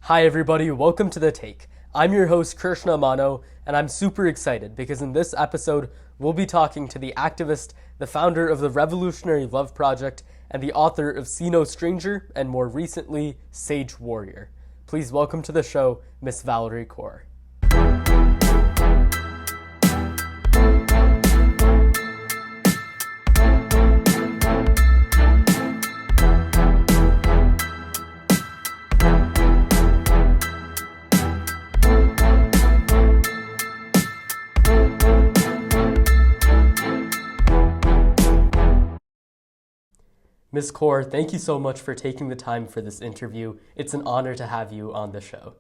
Hi, everybody. Welcome to The Take. I'm your host, Krishna Mano, and I'm super excited because in this episode, we'll be talking to the activist, the founder of the Revolutionary Love Project, and the author of See No Stranger, and more recently, Sage Warrior. Please welcome to the show, Miss Valarie Kaur. Ms. Kaur, thank you so much for taking the time for this interview. It's an honor to have you on the show.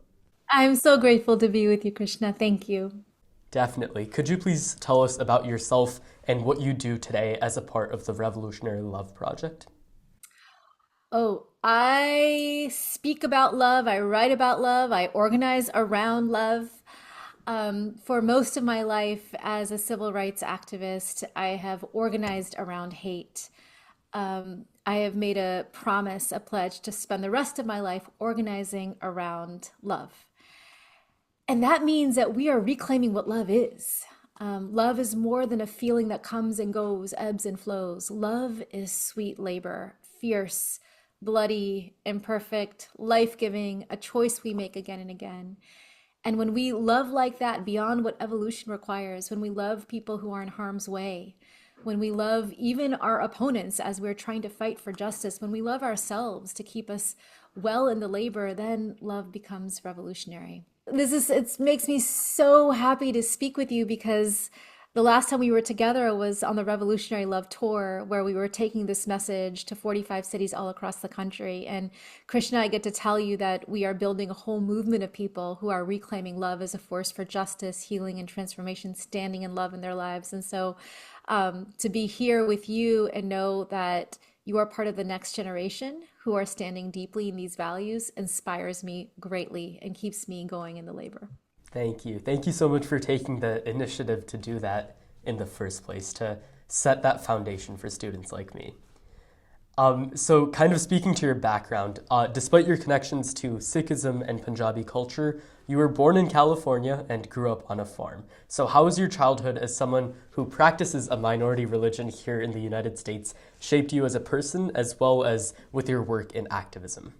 I'm so grateful to be with you, Krishna. Thank you. Definitely. Could you please tell us about yourself and what you do today as a part of the Revolutionary Love Project? Oh, I speak about love, I write about love, I organize around love. For most of my life as a civil rights activist, I have organized around hate. I have made a promise, a pledge to spend the rest of my life organizing around love. And that means that we are reclaiming what love is. Love is more than a feeling that comes and goes, ebbs and flows. Love is sweet labor, fierce, bloody, imperfect, life-giving, a choice we make again and again. And when we love like that beyond what evolution requires, when we love people who are in harm's way, when we love even our opponents as we're trying to fight for justice, when we love ourselves to keep us well in the labor, then love becomes revolutionary. It makes me so happy to speak with you because the last time we were together was on the Revolutionary Love Tour, where we were taking this message to 45 cities all across the country. And Krishna, I get to tell you that we are building a whole movement of people who are reclaiming love as a force for justice, healing, and transformation, standing in love in their lives. And so to be here with you and know that you are part of the next generation who are standing deeply in these values inspires me greatly and keeps me going in the labor. Thank you. Thank you so much for taking the initiative to do that in the first place, to set that foundation for students like me. So kind of speaking to your background, despite your connections to Sikhism and Punjabi culture, you were born in California and grew up on a farm. So how has your childhood as someone who practices a minority religion here in the United States shaped you as a person as well as with your work in activism?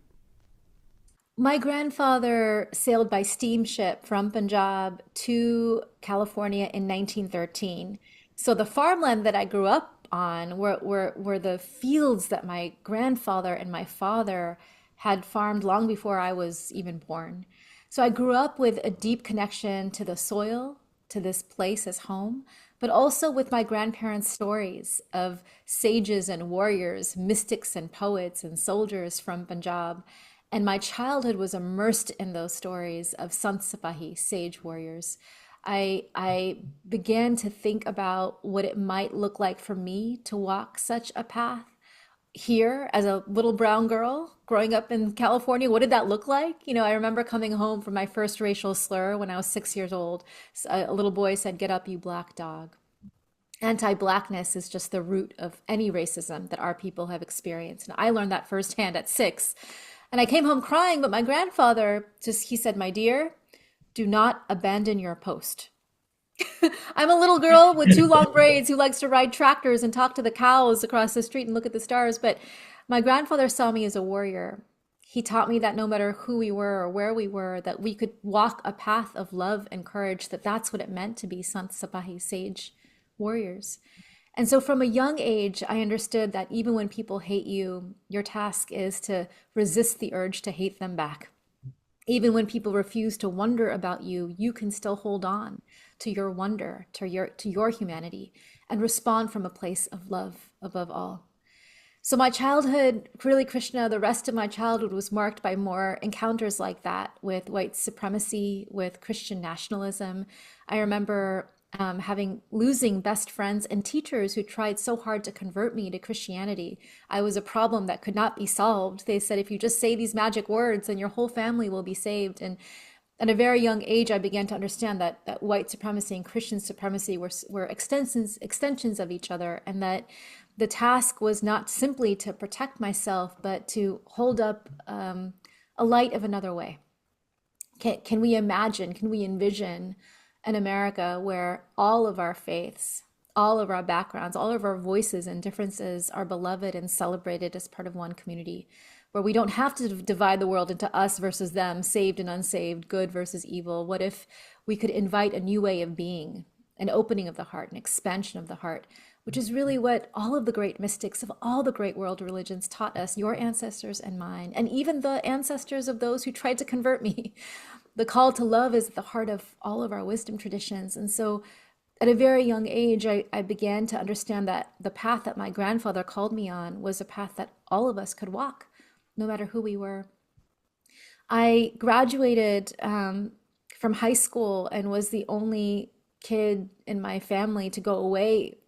My grandfather sailed by steamship from Punjab to California in 1913. So the farmland that I grew up on were the fields that my grandfather and my father had farmed long before I was even born. So I grew up with a deep connection to the soil, to this place as home, but also with my grandparents' stories of sages and warriors, mystics and poets and soldiers from Punjab. And my childhood was immersed in those stories of Sant Sipahi, sage warriors. I began to think about what it might look like for me to walk such a path here as a little brown girl growing up in California. What did that look like? I remember coming home from my first racial slur when I was 6 years old. A little boy said, "Get up, you black dog." Anti-blackness is just the root of any racism that our people have experienced. And I learned that firsthand at 6. And I came home crying, but my grandfather he said, "My dear, do not abandon your post." I'm a little girl with two long braids who likes to ride tractors and talk to the cows across the street and look at the stars. But my grandfather saw me as a warrior. He taught me that no matter who we were or where we were, that we could walk a path of love and courage, that's what it meant to be Sant Sipahi, sage warriors. And so from a young age, I understood that even when people hate you, your task is to resist the urge to hate them back. Even when people refuse to wonder about you, you can still hold on to your wonder, to your humanity, and respond from a place of love above all. So my childhood, really, Krishna, the rest of my childhood was marked by more encounters like that with white supremacy, with Christian nationalism. I remember losing best friends and teachers who tried so hard to convert me to Christianity. I was a problem that could not be solved. They said, if you just say these magic words, then your whole family will be saved. And at a very young age, I began to understand that white supremacy and Christian supremacy were extensions of each other, and that the task was not simply to protect myself, but to hold up a light of another way. Can we imagine, can we envision an America where all of our faiths, all of our backgrounds, all of our voices and differences are beloved and celebrated as part of one community, where we don't have to divide the world into us versus them, saved and unsaved, good versus evil? What if we could invite a new way of being, an opening of the heart, an expansion of the heart, which is really what all of the great mystics of all the great world religions taught us, your ancestors and mine, and even the ancestors of those who tried to convert me. The call to love is at the heart of all of our wisdom traditions. And so at a very young age, I began to understand that the path that my grandfather called me on was a path that all of us could walk, no matter who we were. I graduated from high school and was the only kid in my family to go away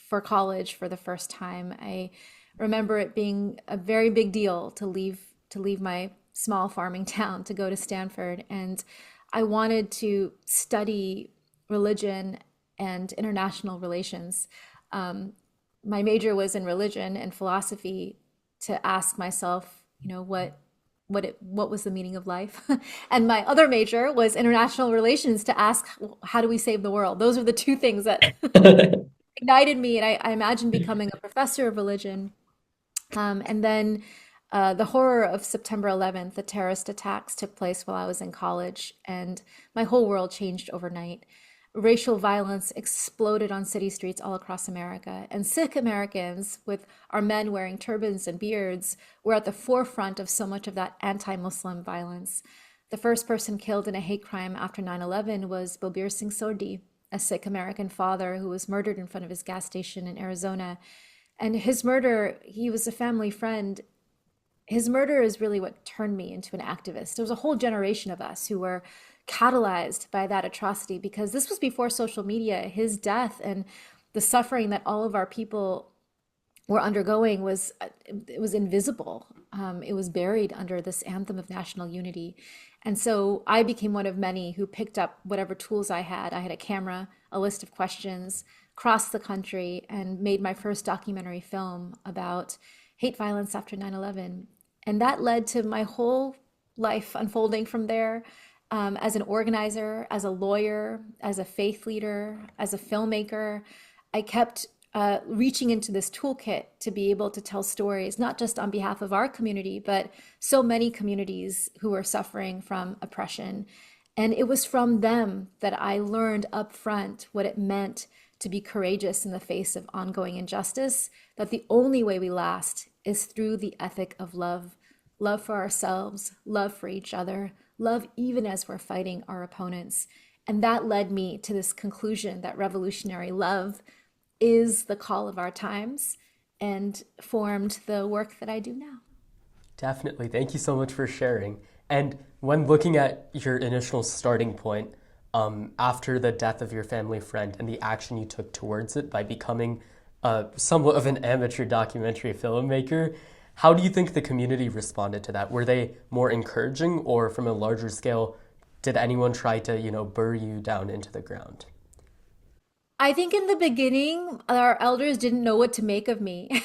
for college for the first time. I remember it being a very big deal to leave my small farming town to go to Stanford, and I wanted to study religion and international relations. My major was in religion and philosophy, to ask myself, what was the meaning of life? And my other major was international relations, to ask, how do we save the world? Those are the two things that ignited me, and I imagined becoming a professor of religion. And then the horror of September 11th, the terrorist attacks, took place while I was in college, and my whole world changed overnight. Racial violence exploded on city streets all across America, and Sikh Americans, with our men wearing turbans and beards, were at the forefront of so much of that anti-Muslim violence. The first person killed in a hate crime after 9/11 was Balbir Singh Sodhi, a Sikh American father who was murdered in front of his gas station in Arizona. And his murder, he was a family friend. His murder is really what turned me into an activist. There was a whole generation of us who were catalyzed by that atrocity, because this was before social media. His death and the suffering that all of our people were undergoing was, it was invisible. It was buried under this anthem of national unity. And so I became one of many who picked up whatever tools I had. I had a camera, a list of questions, crossed the country, and made my first documentary film about hate violence after 9/11. And that led to my whole life unfolding from there, as an organizer, as a lawyer, as a faith leader, as a filmmaker. I kept reaching into this toolkit to be able to tell stories, not just on behalf of our community, but so many communities who are suffering from oppression. And it was from them that I learned up front what it meant to be courageous in the face of ongoing injustice, that the only way we last is through the ethic of love, love for ourselves, love for each other, love even as we're fighting our opponents. And that led me to this conclusion that revolutionary love is the call of our times, and formed the work that I do now. Definitely. Thank you so much for sharing. And when looking at your initial starting point, after the death of your family friend and the action you took towards it by becoming somewhat of an amateur documentary filmmaker, how do you think the community responded to that? Were they more encouraging, or from a larger scale, did anyone try to, bury you down into the ground? I think in the beginning, our elders didn't know what to make of me.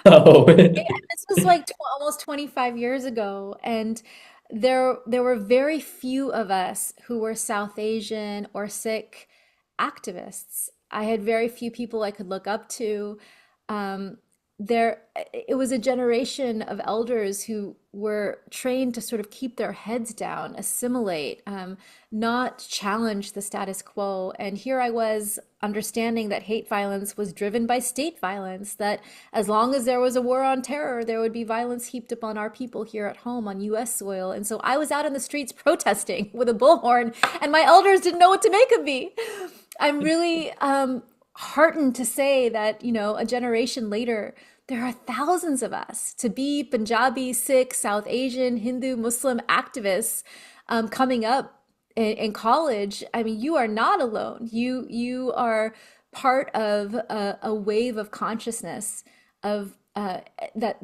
Oh. This was like almost 25 years ago, and there were very few of us who were South Asian or Sikh activists. I had very few people I could look up to. Um, there, it was a generation of elders who were trained to sort of keep their heads down, assimilate, not challenge the status quo. And here I was understanding that hate violence was driven by state violence, that as long as there was a war on terror, there would be violence heaped upon our people here at home on US soil. And so I was out in the streets protesting with a bullhorn, and my elders didn't know what to make of me. I'm really heartened to say that, a generation later, there are thousands of us, to be Punjabi, Sikh, South Asian, Hindu, Muslim activists coming up in college. I mean, you are not alone. You are part of a wave of consciousness of that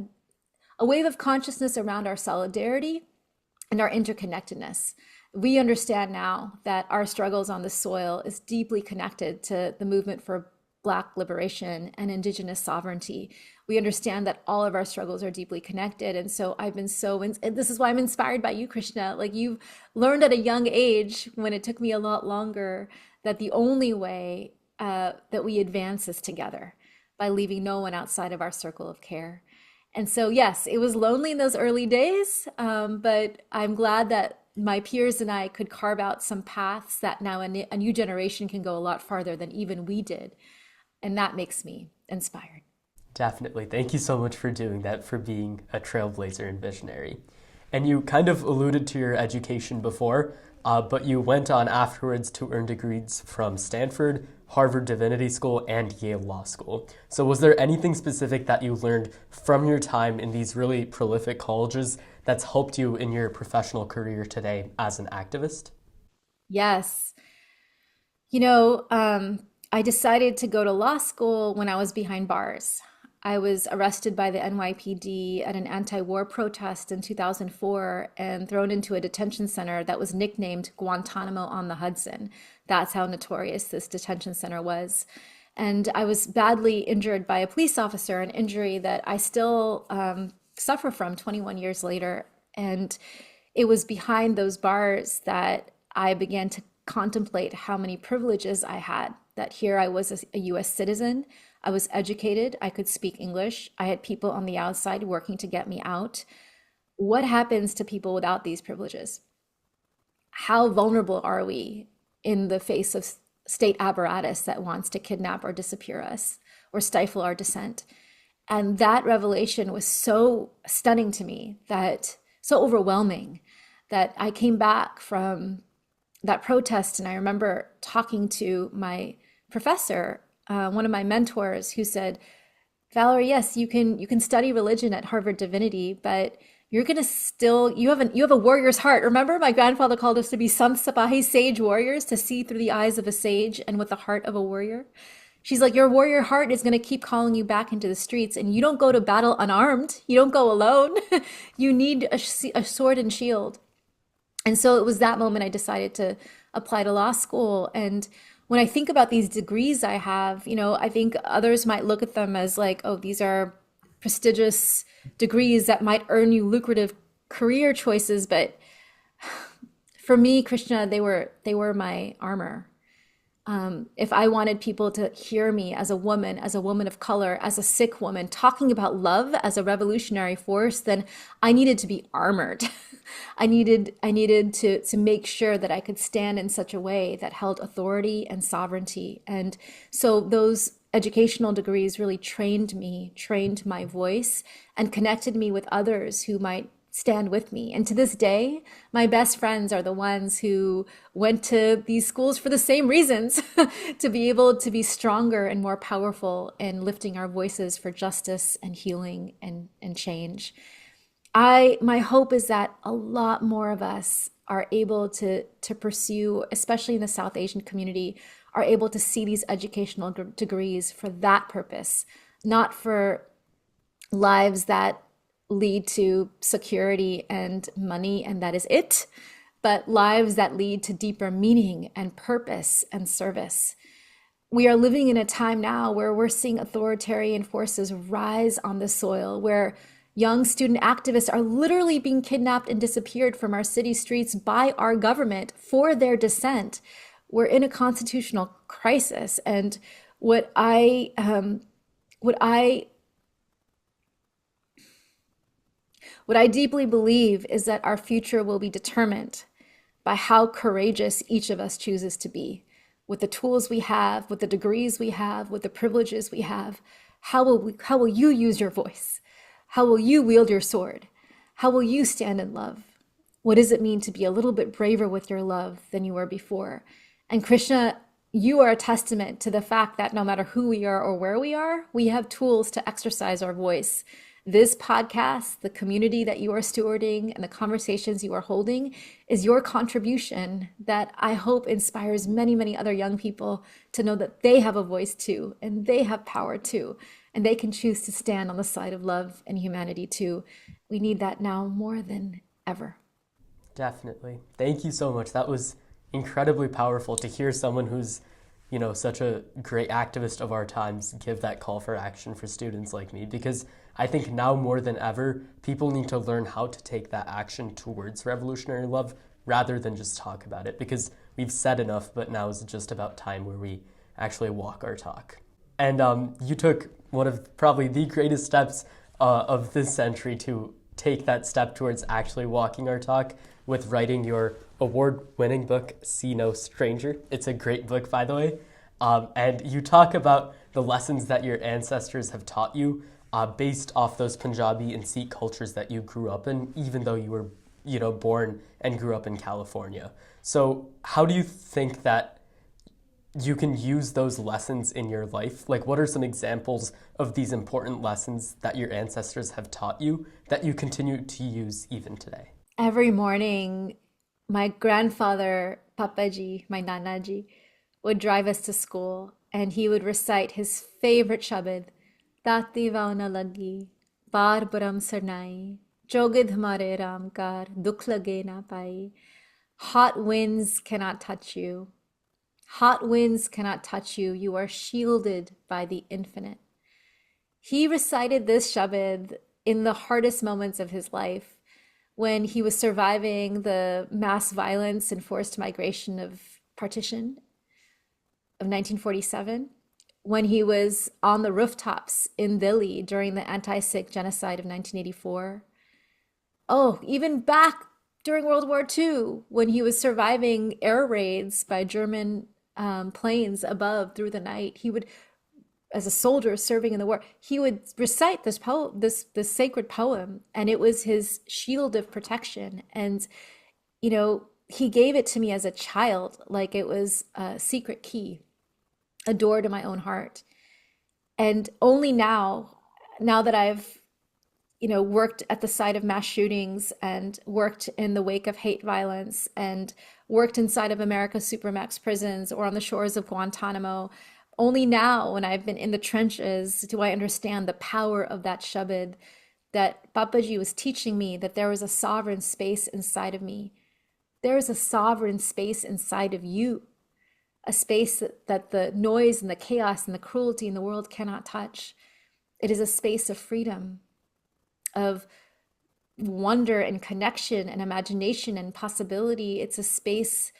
a wave of consciousness around our solidarity and our interconnectedness. We understand now that our struggles on the soil is deeply connected to the movement for Black liberation and Indigenous sovereignty. We understand that all of our struggles are deeply connected. And so I've been and this is why I'm inspired by you, Krishna. Like you've learned at a young age, when it took me a lot longer, that the only way that we advance is together, by leaving no one outside of our circle of care. And so, yes, it was lonely in those early days, but I'm glad that my peers and I could carve out some paths that now a new generation can go a lot farther than even we did. And that makes me inspired. Definitely. Thank you so much for doing that, for being a trailblazer and visionary. And you kind of alluded to your education before, but you went on afterwards to earn degrees from Stanford, Harvard Divinity School, and Yale Law School. So was there anything specific that you learned from your time in these really prolific colleges that's helped you in your professional career today as an activist? Yes. I decided to go to law school when I was behind bars. I was arrested by the NYPD at an anti-war protest in 2004 and thrown into a detention center that was nicknamed Guantanamo on the Hudson. That's how notorious this detention center was. And I was badly injured by a police officer, an injury that I still suffer from 21 years later. And it was behind those bars that I began to contemplate how many privileges I had, that here I was a US citizen, I was educated, I could speak English, I had people on the outside working to get me out. What happens to people without these privileges? How vulnerable are we in the face of state apparatus that wants to kidnap or disappear us or stifle our dissent? And that revelation was so stunning to me, that so overwhelming, that I came back from that protest and I remember talking to my professor, one of my mentors, who said, Valarie, yes, you can study religion at Harvard Divinity, but you're gonna still, you have a warrior's heart. Remember, my grandfather called us to be Sant Sipahi, sage warriors, to see through the eyes of a sage and with the heart of a warrior. She's like, your warrior heart is gonna keep calling you back into the streets, and you don't go to battle unarmed. You don't go alone. You need a sword and shield. And so it was that moment I decided to apply to law school. And when I think about these degrees I have, I think others might look at them as like, oh, these are prestigious degrees that might earn you lucrative career choices. But for me, Krishna, they were my armor. If I wanted people to hear me as a woman of color, as a Sikh woman, talking about love as a revolutionary force, then I needed to be armored. I needed to make sure that I could stand in such a way that held authority and sovereignty. And so those educational degrees really trained my voice, and connected me with others who might stand with me. And to this day, my best friends are the ones who went to these schools for the same reasons, to be able to be stronger and more powerful in lifting our voices for justice and healing and change. My hope is that a lot more of us are able to pursue, especially in the South Asian community, are able to see these educational degrees for that purpose, not for lives that lead to security and money, and that is it, but lives that lead to deeper meaning and purpose and service. We are living in a time now where we're seeing authoritarian forces rise on the soil, where young student activists are literally being kidnapped and disappeared from our city streets by our government for their dissent. We're in a constitutional crisis, and what I deeply believe is that our future will be determined by how courageous each of us chooses to be. With the tools we have, with the degrees we have, with the privileges we have, how will you use your voice? How will you wield your sword? How will you stand in love? What does it mean to be a little bit braver with your love than you were before? And Krishna, you are a testament to the fact that no matter who we are or where we are, we have tools to exercise our voice. This podcast, the community that you are stewarding, and the conversations you are holding is your contribution that I hope inspires many, many other young people to know that they have a voice too, and they have power too, and they can choose to stand on the side of love and humanity too. We need that now more than ever. Definitely. Thank you so much. That was incredibly powerful to hear someone who's such a great activist of our times give that call for action for students like me, because I think now more than ever, people need to learn how to take that action towards revolutionary love rather than just talk about it, because we've said enough, but now is just about time where we actually walk our talk. And you took one of probably the greatest steps of this century to take that step towards actually walking our talk with writing your award-winning book, See No Stranger. It's a great book, by the way. And you talk about the lessons that your ancestors have taught you based off those Punjabi and Sikh cultures that you grew up in, even though you were, born and grew up in California. So how do you think that you can use those lessons in your life? Like, what are some examples of these important lessons that your ancestors have taught you that you continue to use even today? Every morning, my grandfather, Papaji, my Nanaji, would drive us to school and he would recite his favorite shabad, Tati vauna lagi, Bar Baram Sarnai, Jogid Hamare Ramkar, Dukh Lage Na Pai. Hot winds cannot touch you. Hot winds cannot touch you. You are shielded by the infinite. He recited this shabad in the hardest moments of his life, when he was surviving the mass violence and forced migration of partition of 1947, when he was on the rooftops in Delhi during the anti-Sikh genocide of 1984. Oh, even back during World War II, when he was surviving air raids by German planes above through the night. He would, as a soldier serving in the war, he would recite this poem, this sacred poem, and it was his shield of protection. And he gave it to me as a child, like it was a secret key, a door to my own heart. And only now that I've worked at the site of mass shootings and worked in the wake of hate violence and worked inside of America's supermax prisons or on the shores of Guantanamo, only now, when I've been in the trenches, do I understand the power of that shabad, that Papaji was teaching me that there was a sovereign space inside of me. There is a sovereign space inside of you, a space that the noise and the chaos and the cruelty in the world cannot touch. It is a space of freedom, of wonder and connection and imagination and possibility. It's a space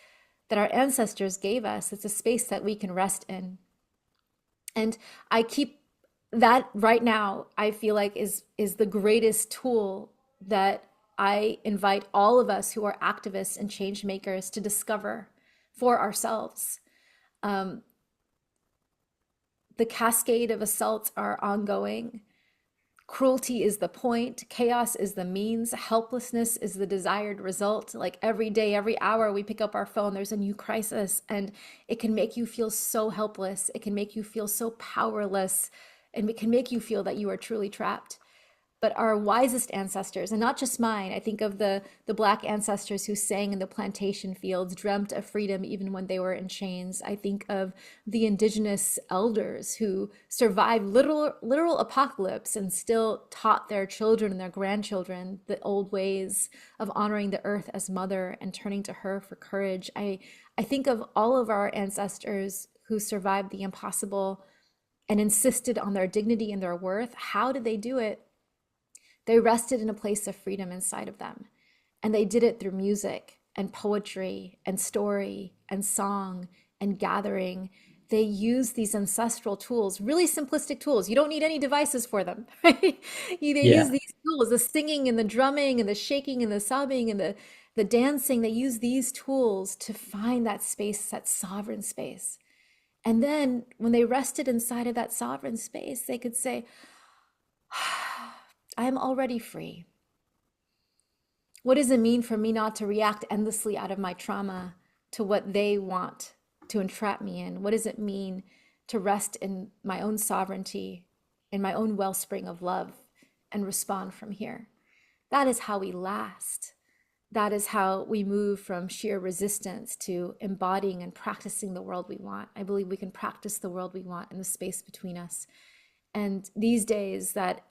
that our ancestors gave us. It's a space that we can rest in. And I keep that right now, I feel like is the greatest tool that I invite all of us who are activists and change makers to discover for ourselves. The cascade of assaults are ongoing. Cruelty is the point, chaos is the means, helplessness is the desired result. Like every day, every hour we pick up our phone, there's a new crisis, and it can make you feel so helpless. It can make you feel so powerless, and it can make you feel that you are truly trapped. But our wisest ancestors, and not just mine, I think of the Black ancestors who sang in the plantation fields, dreamt of freedom even when they were in chains. I think of the indigenous elders who survived literal apocalypse and still taught their children and their grandchildren the old ways of honoring the earth as mother and turning to her for courage. I think of all of our ancestors who survived the impossible and insisted on their dignity and their worth. How did they do it? They rested in a place of freedom inside of them. And they did it through music and poetry and story and song and gathering. They used these ancestral tools, really simplistic tools. You don't need any devices for them, right? They use these tools, the singing and the drumming and the shaking and the sobbing and the dancing. They use these tools to find that space, that sovereign space. And then when they rested inside of that sovereign space, they could say, I am already free. What does it mean for me not to react endlessly out of my trauma to what they want to entrap me in? What does it mean to rest in my own sovereignty, in my own wellspring of love, and respond from here? That is how we last. That is how we move from sheer resistance to embodying and practicing the world we want. I believe we can practice the world we want in the space between us. And these days, that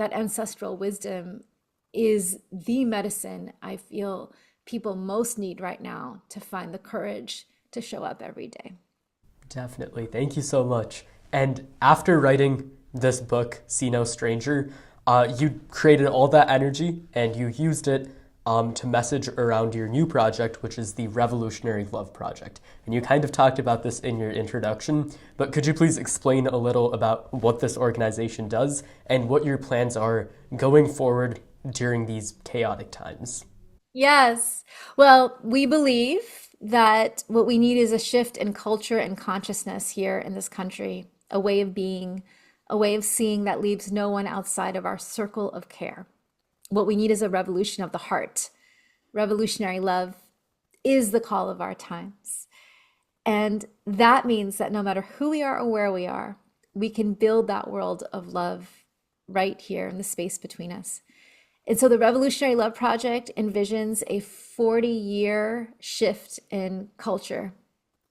ancestral wisdom is the medicine I feel people most need right now to find the courage to show up every day. Definitely. Thank you so much. And after writing this book, See No Stranger, you created all that energy and you used it to message around your new project, which is the Revolutionary Love Project. And you kind of talked about this in your introduction, but could you please explain a little about what this organization does and what your plans are going forward during these chaotic times? Yes. Well, we believe that what we need is a shift in culture and consciousness here in this country, a way of being, a way of seeing that leaves no one outside of our circle of care. What we need is a revolution of the heart. Revolutionary love is the call of our times. And that means that no matter who we are or where we are, we can build that world of love right here in the space between us. And so the Revolutionary Love Project envisions a 40-year shift in culture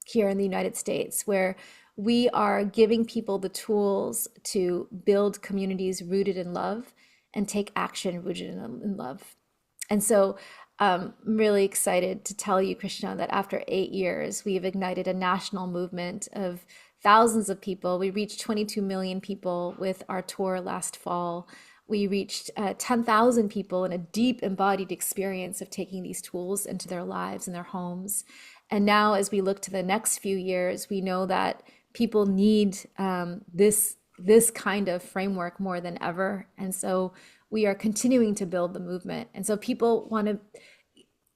here in the United States, where we are giving people the tools to build communities rooted in love and take action rooted in love. And so I'm really excited to tell you, Krishna, that after 8 years, we've ignited a national movement of thousands of people. We reached 22 million people with our tour last fall. We reached 10,000 people in a deep embodied experience of taking these tools into their lives and their homes. And now, as we look to the next few years, we know that people need this kind of framework more than ever. And so we are continuing to build the movement. And so people want to,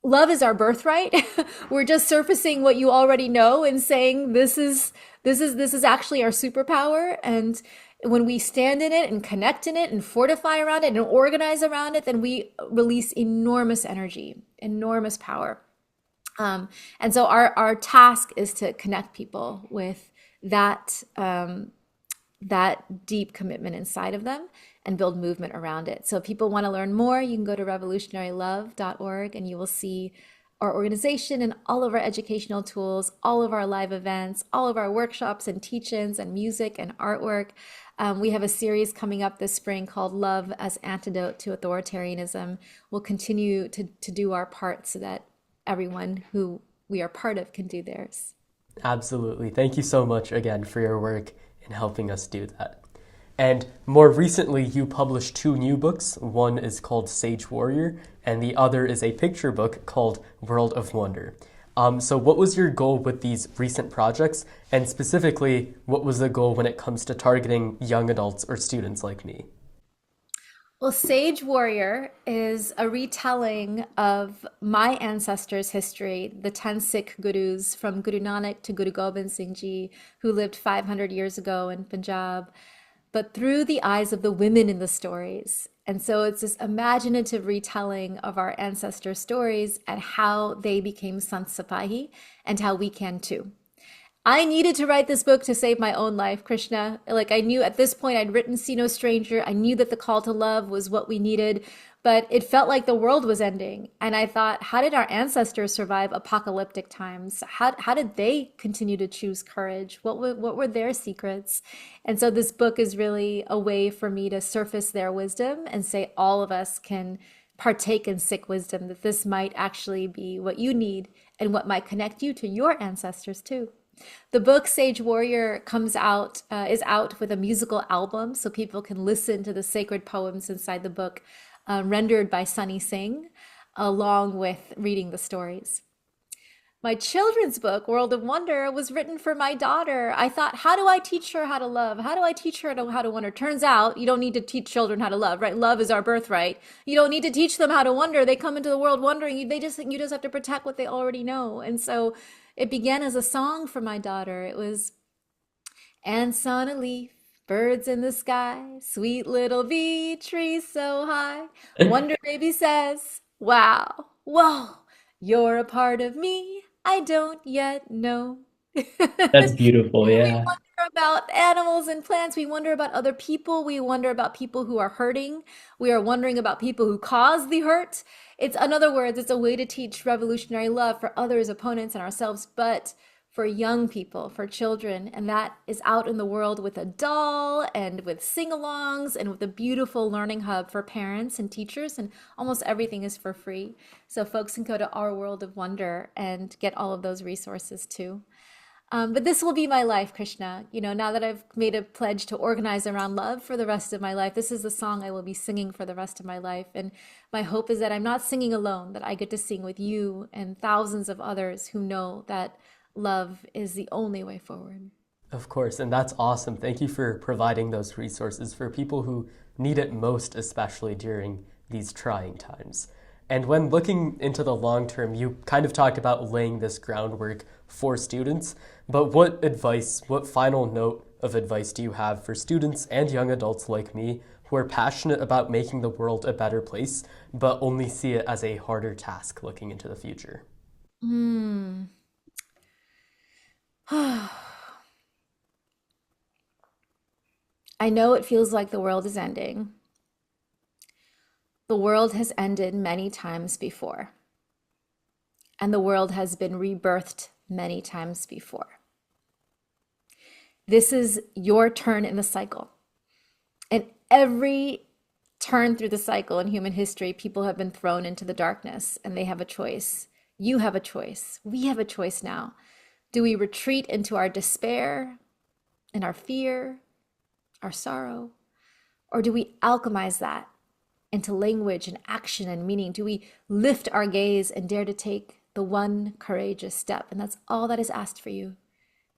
love is our birthright. We're just surfacing what you already know and saying this is actually our superpower. And when we stand in it and connect in it and fortify around it and organize around it, then we release enormous energy, enormous power. And so our task is to connect people with that that deep commitment inside of them and build movement around it. So if people want to learn more, you can go to revolutionarylove.org and you will see our organization and all of our educational tools, all of our live events, all of our workshops and teach-ins and music and artwork. We have a series coming up this spring called Love as Antidote to Authoritarianism. We'll continue to do our part so that everyone who we are part of can do theirs. Absolutely. Thank you so much again for your work in helping us do that. And more recently, you published two new books. One is called Sage Warrior, and the other is a picture book called World of Wonder. So what was your goal with these recent projects? And specifically, what was the goal when it comes to targeting young adults or students like me? Well, Sage Warrior is a retelling of my ancestors' history, the 10 Sikh gurus from Guru Nanak to Guru Gobind Singh Ji, who lived 500 years ago in Punjab, but through the eyes of the women in the stories. And so it's this imaginative retelling of our ancestors' stories and how they became Sant Sipahi and how we can too. I needed to write this book to save my own life, Krishna. Like I knew at this point I'd written See No Stranger. I knew that the call to love was what we needed, but it felt like the world was ending. And I thought, how did our ancestors survive apocalyptic times? How did they continue to choose courage? What were their secrets? And so this book is really a way for me to surface their wisdom and say all of us can partake in Sikh wisdom, that this might actually be what you need and what might connect you to your ancestors too. The book Sage Warrior is out with a musical album, so people can listen to the sacred poems inside the book, rendered by Sunny Singh, along with reading the stories. My children's book, World of Wonder, was written for my daughter. I thought, how do I teach her how to love? How do I teach her how to wonder? Turns out you don't need to teach children how to love, right? Love is our birthright. You don't need to teach them how to wonder. They come into the world wondering. You just have to protect what they already know. And so it began as a song for my daughter. It was ants on a leaf, birds in the sky, sweet little bee, tree so high. Wonder baby says, wow, whoa, you're a part of me I don't yet know. That's beautiful, We yeah. wonder about animals and plants. We wonder about other people. We wonder about people who are hurting. We are wondering about people who cause the hurt. It's, in other words, it's a way to teach revolutionary love for others, opponents, and ourselves, but for young people, for children. And that is out in the world with a doll and with sing-alongs and with a beautiful learning hub for parents and teachers. And almost everything is for free. So folks can go to Our World of Wonder and get all of those resources too. But this will be my life, Krishna. You know, now that I've made a pledge to organize around love for the rest of my life, this is the song I will be singing for the rest of my life. And my hope is that I'm not singing alone, that I get to sing with you and thousands of others who know that love is the only way forward. Of course, and that's awesome. Thank you for providing those resources for people who need it most, especially during these trying times. And when looking into the long term, you kind of talked about laying this groundwork for students, but what advice, what final note of advice do you have for students and young adults like me who are passionate about making the world a better place, but only see it as a harder task looking into the future? Hmm. I know it feels like the world is ending. The world has ended many times before, and the world has been rebirthed many times before. This is your turn in the cycle. And every turn through the cycle in human history, people have been thrown into the darkness and they have a choice. You have a choice. We have a choice now. Do we retreat into our despair and our fear, our sorrow? Or do we alchemize that into language and action and meaning? Do we lift our gaze and dare to take the one courageous step? And that's all that is asked for you.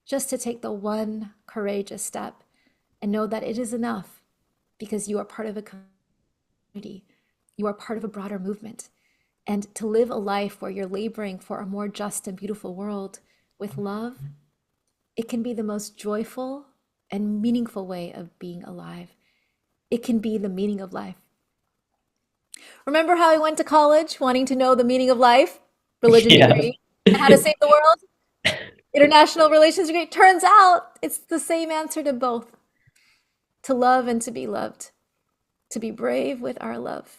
Just to take the one courageous step and know that it is enough because you are part of a community. You are part of a broader movement. And to live a life where you're laboring for a more just and beautiful world with love, it can be the most joyful and meaningful way of being alive. It can be the meaning of life. Remember how I went to college wanting to know the meaning of life? Religion Yeah. degree. And how to save the world? International relations degree. Turns out it's the same answer to both. To love and to be loved. To be brave with our love.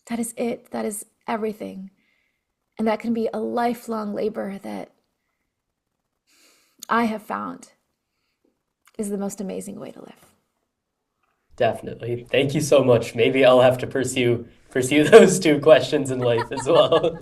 That is it. That is everything. And that can be a lifelong labor that I have found is the most amazing way to live. Definitely. Thank you so much. Maybe I'll have to pursue those two questions in life as well.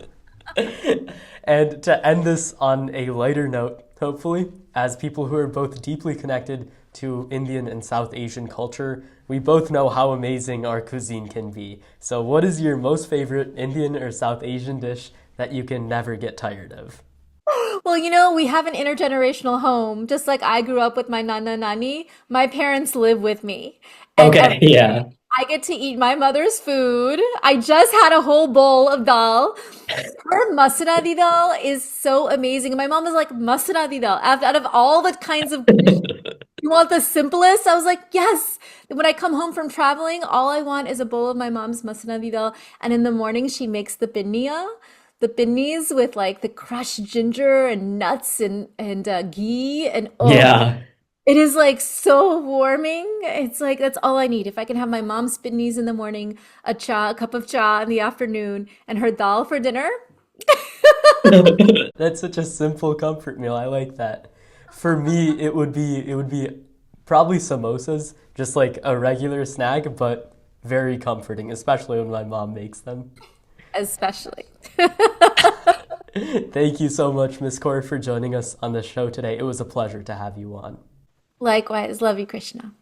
And to end this on a lighter note, hopefully, as people who are both deeply connected to Indian and South Asian culture, we both know how amazing our cuisine can be. So what is your most favorite Indian or South Asian dish that you can never get tired of? Well, you know, we have an intergenerational home. Just like I grew up with my nana nani, my parents live with me. And Okay, yeah. I get to eat my mother's food. I just had a whole bowl of dal. Her masala dal is so amazing. My mom was like, masala dal. Out of all the kinds of dishes, you want the simplest? I was like, yes. When I come home from traveling, all I want is a bowl of my mom's masala dal. And in the morning, she makes the pinniya, the pinnies with like the crushed ginger and nuts and ghee. And oh, Yeah. it is like so warming. It's like that's all I need. If I can have my mom's pinnies in the morning, a cup of cha in the afternoon, and her dal for dinner. That's such a simple comfort meal. I like that. For me, it would be probably samosas, just like a regular snack, but very comforting, especially when my mom makes them. Especially. Thank you so much, Miss Kaur, for joining us on the show today. It was a pleasure to have you on. Likewise, love you, Krishna.